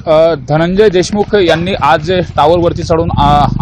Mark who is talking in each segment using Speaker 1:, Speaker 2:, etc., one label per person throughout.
Speaker 1: धनंजय देशमुख यांनी आज जे टावरवरती चढून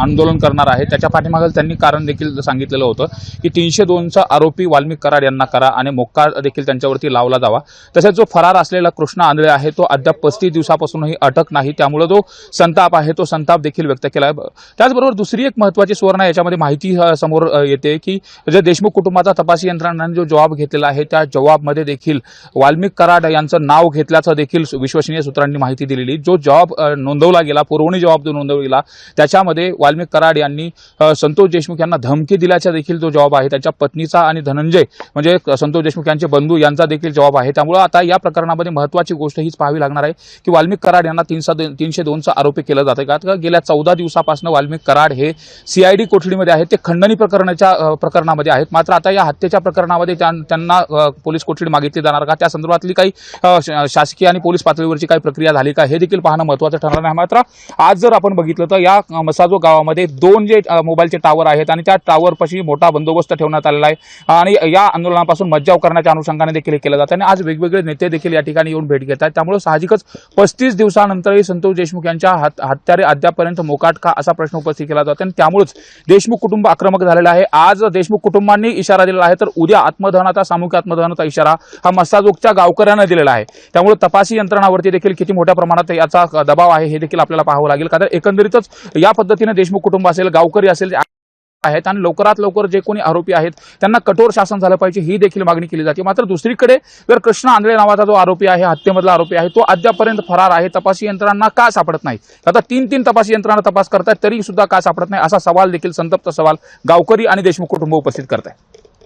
Speaker 1: आंदोलन करणार आहे त्याच्या पाठीमागे त्यांनी कारण देखील सांगितलेलं होतं की 302चा आरोपी वाल्मिक कराड यांना करा आणि मोक्का देखील त्यांच्यावरती लावला जावा। तसेच जो फरार असलेला कृष्णा आंधळे आहे तो अद्याप 35 दिवसापासूनही अटक नाही, त्यामुळे जो संताप आहे तो संताप देखील व्यक्त केला आहे। त्याचबरोबर दुसरी एक महत्त्वाची सुवर्ण याच्यामध्ये माहिती समोर येते की जे देशमुख कुटुंबाचा तपासी यंत्रणांनी जो जबाब घेतलेला आहे त्या जबाबमध्ये देखील वाल्मिक कराड यांचं नाव घेतल्याचं देखील विश्वसनीय सूत्रांनी माहिती दिलेली। जो जबाब नोंदवला गेला, पुरवणी जबाब जो नोंदवला गेला त्याच्यामध्ये वाल्मिक कराड यांनी संतोष देशमुख यांना धमकी दिल्याचा देखील जो जबाब आहे त्याच्या पत्नीचा आणि धनंजय म्हणजे संतोष देशमुख यांचे बंधू यांचा देखील जबाब आहे। त्यामुळे आता या प्रकरणामध्ये महत्त्वाची गोष्ट हीच पाहावी लागणार आहे की वाल्मिक कराड यांना 302चा आरोपी केला जाते का। गेल्या 14 दिवसापासून वाल्मिक कराड हे CID कोठडीमध्ये आहेत, ते खंडणी प्रकरणामध्ये आहेत। मात्र आता या हत्येच्या प्रकरणामध्ये त्यांना पोलीस कोठडी मागितली जाणार का, त्या संदर्भातली काही शासकीय आणि पोलीस पातळीवरची काही प्रक्रिया झाली का हे देखील पाहणं महत्त्वाचं ठरणार आहे। मात्र आज जर आपण बघितलं तर या मसाजो गावामध्ये 2 जे मोबाईलचे टावर आहेत आणि त्या टावरपाशी मोठा बंदोबस्त ठेवण्यात आलेला आहे आणि या आंदोलनापासून मज्जाव करण्याच्या अनुषंगाने देखील केलं जातं आणि आज वेगवेगळे नेते देखील या ठिकाणी येऊन भेट घेत आहेत। त्यामुळे साहजिकच 35 दिवसानंतरही संतोष देशमुख यांच्या हत्यारे अद्यापर्यंत मोकाट का असा प्रश्न उपस्थित केला जातो आणि त्यामुळेच देशमुख कुटुंब आक्रमक झालेलं आहे। आज देशमुख कुटुंबांनी इशारा दिलेला आहे तर उद्या आत्मदहनाचा, सामूहिक आत्मदहनाचा इशारा हा मसाजोगच्या गावकऱ्यांना दिलेला आहे। त्यामुळे तपासी यंत्रणावरती देखील किती मोठ्या प्रमाणात याचा दबाव आहे हे देखील आपल्याला पाहावं लागेल। कारण एकंदरीतच या पद्धतीने देशमुख कुटुंब असेल, गावकरी असेल आहेत आणि लवकरात लवकर जे कोणी आरोपी आहेत त्यांना कठोर शासन झालं पाहिजे ही देखील मागणी केली जाते। मात्र दुसरीकडे जर कृष्णा आंधळे नावाचा जो आरोपी आहे, हत्येमधला आरोपी आहे, तो अद्यापर्यंत फरार आहे, तपासी यंत्रणांना का सापडत नाही। आता 3 तपासी यंत्रणा तपास करतात तरी सुद्धा का सापडत नाही असा सवाल देखील, संतप्त सवाल गावकरी आणि देशमुख कुटुंब उपस्थित करत आहे।